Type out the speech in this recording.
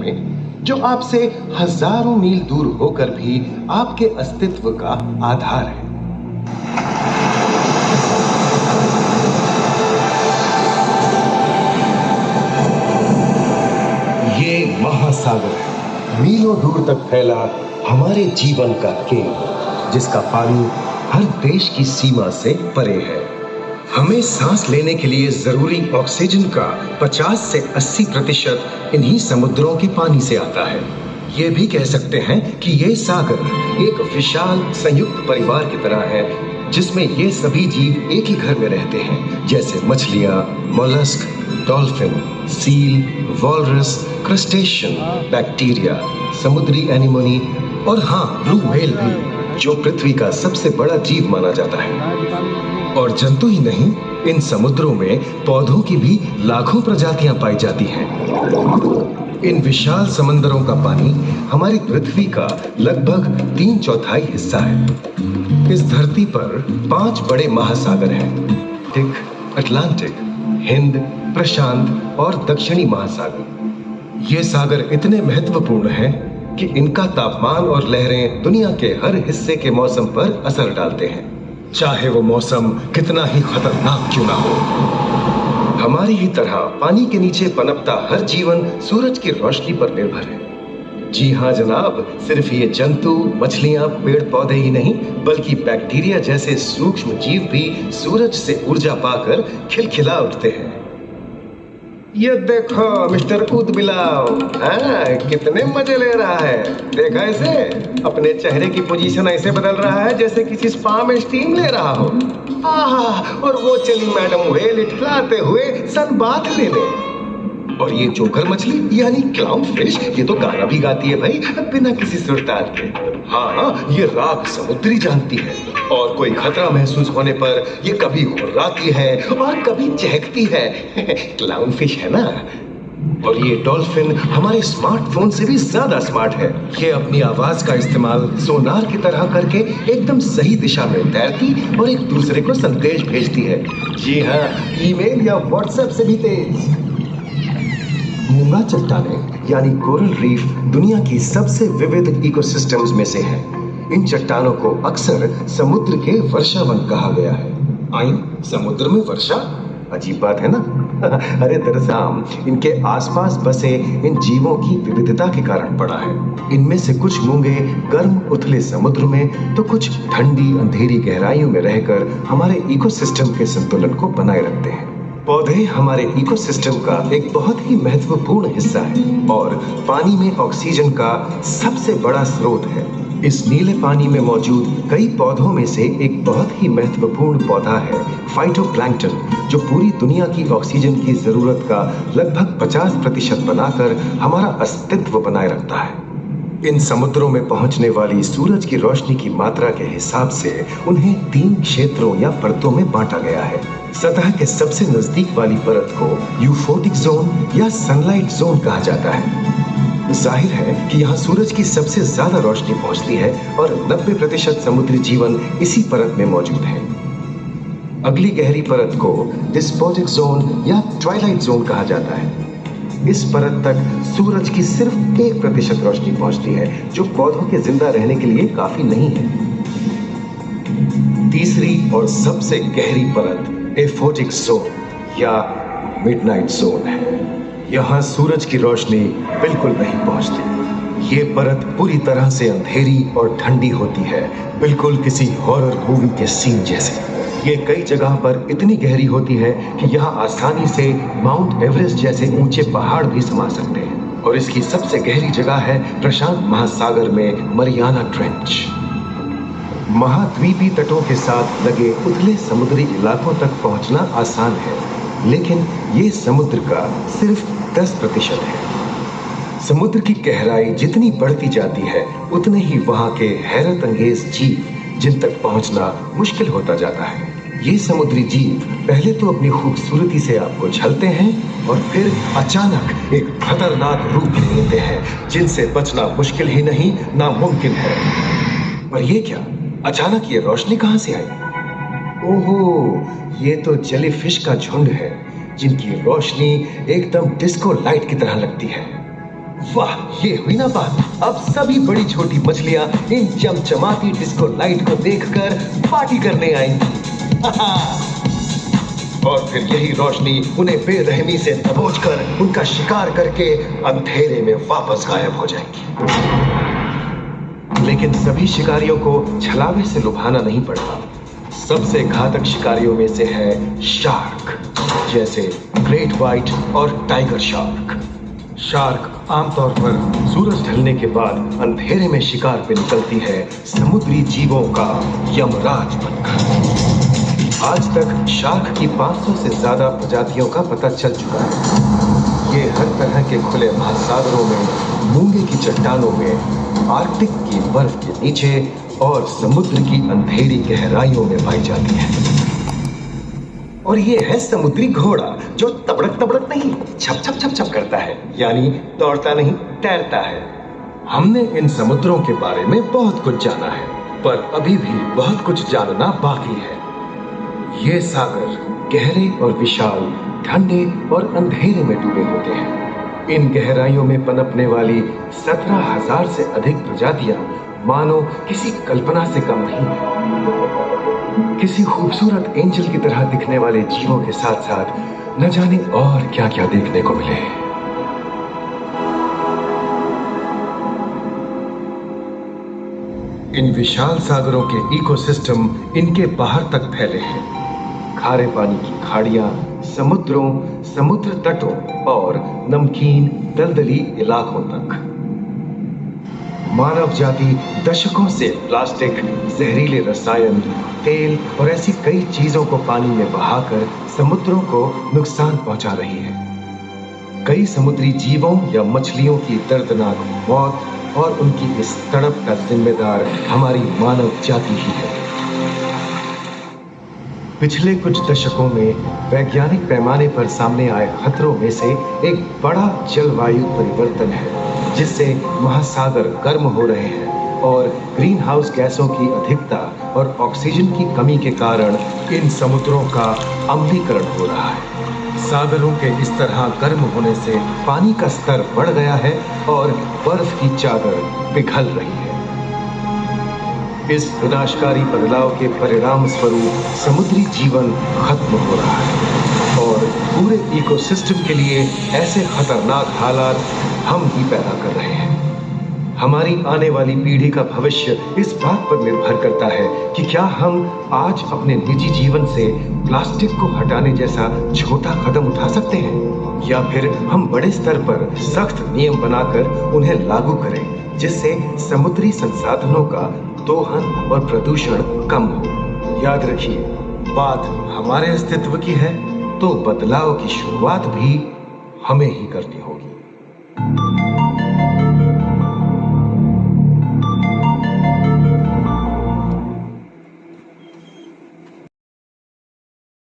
में, जो आपसे हजारों मील दूर होकर भी आपके अस्तित्व का आधार है। ये महासागर है, मीलों दूर तक फैला हमारे जीवन का केंद्र, जिसका पानी हर देश की सीमा से परे है। हमें सांस लेने के लिए जरूरी ऑक्सीजन का 50 से 80% इन्हीं समुद्रों के पानी से आता है। ये भी कह सकते हैं कि ये सागर एक विशाल संयुक्त परिवार की तरह है, जिसमें ये सभी जीव एक ही घर में रहते हैं, जैसे मछलियां, mollusc, dolphin, seal, walrus, crustacean, bacteria, समुद्री एनीमोनी और हाँ, ब्लू व्हेल भी, जो पृथ्वी का सबसे बड़ा जीव माना जाता है। और जंतु ही नहीं, इन समुद्रों में पौधों की भी लाखों प्रजातियां पाई जाती हैं। इन विशाल समंदरों का पानी हमारी पृथ्वी का लगभग 3/4 हिस्सा है। इस धरती पर 5 बड़े महासागर हैं: अटलांटिक, हिंद, प्रशांत और दक्षिणी महासागर। ये सागर इतने महत्वपूर्ण हैं कि इनका तापमान और लहरें दुनिया के हर हिस्से के मौसम पर असर डालते हैं, चाहे वो मौसम कितना ही खतरनाक क्यों ना हो। हमारी ही तरह पानी के नीचे पनपता हर जीवन सूरज की रोशनी पर निर्भर है। जी हाँ जनाब, सिर्फ ये जंतु, मछलियां, पेड़ पौधे ही नहीं, बल्कि बैक्टीरिया जैसे सूक्ष्म जीव भी सूरज से ऊर्जा पाकर खिलखिला उठते हैं। ये देखो मिस्टर ऊदबिलाव, कितने मजे ले रहा है। देखा इसे, अपने चेहरे की पोजीशन ऐसे बदल रहा है जैसे किसी स्पा में स्टीम ले रहा हो। और वो चली मैडम व्हेल इठलाते हुए सन बाथ लेने। और ये जोकर मछली यानी क्लाउन फिश, ये तो गाना भी गाती है भाई, बिना किसी सुरताल के। हाँ, ये राख समुद्री जानती है, और कोई खतरा महसूस होने पर ये कभी घुर्राती है और कभी चहकती है। क्लाउन फिश है ना। और ये डॉल्फिन हमारे स्मार्टफोन से भी ज्यादा स्मार्ट है। ये अपनी आवाज का इस्तेमाल सोनार की तरह करके एकदम सही दिशा में तैरती और एक दूसरे को संदेश भेजती है। जी हाँ, ईमेल या व्हाट्सएप से भी तेज। मूंगा चट्टानें यानी कोरल रीफ दुनिया की सबसे विविध इकोसिस्टम्स में से है। इन चट्टानों को अक्सर समुद्र के वर्षावन कहा गया है। आई, समुद्र में वर्षा, अजीब बात है ना। अरे दरअसल इनके आसपास बसे इन जीवों की विविधता के कारण पड़ा है। इनमें से कुछ मूंगे गर्म उथले समुद्र में, तो कुछ ठंडी अंधेरी गहराइयों में रहकर हमारे इकोसिस्टम के संतुलन को बनाए रखते हैं। पौधे हमारे इकोसिस्टम का एक बहुत ही महत्वपूर्ण हिस्सा है और पानी में ऑक्सीजन का सबसे बड़ा स्रोत है। इस नीले पानी में मौजूद कई पौधों में से एक बहुत ही महत्वपूर्ण पौधा है फाइटोप्लैंक्टन, जो पूरी दुनिया की ऑक्सीजन की जरूरत का लगभग 50% बनाकर हमारा अस्तित्व बनाए रखता है। इन समुद्रों में पहुंचने वाली सूरज की रोशनी की मात्रा के हिसाब से उन्हें 3 क्षेत्रों या परतों में बांटा गया है। सतह के सबसे नजदीक वाली परत को यूफोटिक जोन या सनलाइट जोन कहा जाता है। जाहिर है कि यहाँ सूरज की सबसे ज्यादा रोशनी पहुंचती है और 90% समुद्री जीवन इसी परत में मौजूद है। अगली गहरी परत को डिस्पोटिक जोन या ट्वाइलाइट जोन कहा जाता है। इस परत तक सूरज की सिर्फ 1% रोशनी पहुंचती है, जो पौधों के जिंदा रहने के लिए काफी नहीं है। तीसरी और सबसे गहरी परत एफोटिक जोन या मिडनाइट जोन है। यहाँ सूरज की रोशनी बिल्कुल नहीं पहुंचती। ये परत पूरी तरह से अंधेरी और ठंडी होती है, बिल्कुल किसी हॉरर मूवी के सीन जैसे। ये कई जगह पर इतनी गहरी होती है कि यहाँ आसानी से माउंट एवरेस्ट जैसे ऊंचे पहाड़ भी समा सकते हैं। और इसकी सबसे गहरी जगह है प्रशांत महासागर में मरियाना ट्रेंच। महाद्वीपी तटों के साथ लगे उथले समुद्री इलाकों तक पहुंचना आसान है, लेकिन ये समुद्र का सिर्फ 10% है। समुद्र की गहराई जितनी बढ़ती जाती है, उतने ही वहां के हैरत अंगेज जीव जिन तक पहुंचना मुश्किल होता जाता है। ये समुद्री जीव पहले तो अपनी खूबसूरती से आपको छलते हैं और फिर अचानक एक खतरनाक रूप ले लेते हैं, जिनसे बचना मुश्किल ही नहीं, नामुमकिन है। पर ये क्या, अचानक ये रोशनी कहां से आई? ओहो, ये तो जेलीफिश का झुंड है, जिनकी रोशनी एकदम डिस्को लाइट की तरह लगती है। वाह, ये हुई ना बात। अब सभी बड़ी छोटी मछलियां इन चमचमाती डिस्को लाइट को देखकर पार्टी करने आएंगी। और फिर यही रोशनी उन्हें बेरहमी से दबोचकर उनका शिकार करके अंधेरे में वापस गायब हो जाएगी। लेकिन सभी शिकारियों को छलावे से लुभाना नहीं पड़ता। सबसे घातक शिकारियों में से है शार्क, जैसे ग्रेट व्हाइट और टाइगर शार्क। शार्क आमतौर पर सूरज ढलने के बाद अंधेरे में शिकार पे निकलती है, समुद्री जीवों का यमराज बनकर। आज तक शार्क की 500 से ज्यादा प्रजातियों का पता चल चुका है। ये हर तरह के खुले महासागरों में, मूंगे की चट्टानों में, आर्कटिक की बर्फ के नीचे और समुद्र की अंधेरी गहराइयों में पाई जाती है। और ये है समुद्री घोड़ा, जो तबड़क तबड़क नहीं, छप छप छप छप करता है, यानी दौड़ता नहीं, तैरता है। हमने इन समुद्रों के बारे में बहुत कुछ जाना है, पर अभी भी बहुत कुछ जानना बाकी है। ये सागर गहरे और विशाल, ठंडे और अंधेरे में डूबे होते हैं। इन गहराइयों में पनपने वाली 17,000 से अधिक प्रजातियां मानो किसी कल्पना से कम नहीं है। किसी खूबसूरत एंजल की तरह दिखने वाले जीवों के साथ साथ न जाने और क्या क्या देखने को मिले। इन विशाल सागरों के इकोसिस्टम इनके बाहर तक फैले हैं। खारे पानी की खाड़ियां, समुद्रों, समुद्र तटों और नमकीन दलदली इलाकों तक। मानव जाति दशकों से प्लास्टिक, जहरीले रसायन, तेल और ऐसी कई चीजों को पानी में बहाकर समुद्रों को नुकसान पहुंचा रही है। कई समुद्री जीवों या मछलियों की दर्दनाक मौत और उनकी इस तड़प का जिम्मेदार हमारी मानव जाति ही है। पिछले कुछ दशकों में वैज्ञानिक पैमाने पर सामने आए खतरों में से एक बड़ा जलवायु परिवर्तन है, जिससे महासागर गर्म हो रहे हैं और ग्रीन हाउस गैसों की अधिकता और ऑक्सीजन की कमी के कारण इन समुद्रों का अम्लीकरण हो रहा है। सागरों के इस तरह गर्म होने से पानी का स्तर बढ़ गया है और बर्फ की चादर पिघल रही है। इस विनाशकारी बदलाव के परिणाम स्वरूप समुद्री जीवन खत्म हो रहा है और पूरे इकोसिस्टम के लिए ऐसे खतरनाक हालात हम ही पैदा कर रहे हैं। हमारी आने वाली पीढ़ी का भविष्य इस बात पर निर्भर करता है कि क्या हम आज अपने निजी जीवन से प्लास्टिक को हटाने जैसा छोटा कदम उठा सकते हैं, या फिर हम बड़े स्तर पर सख्त नियम बनाकर उन्हें लागू करें, जिससे समुद्री संसाधनों का दोहन और प्रदूषण कम हो। याद रखिए, बात हमारे अस्तित्व की है, तो बदलाव की शुरुआत भी हमें ही करनी होगी।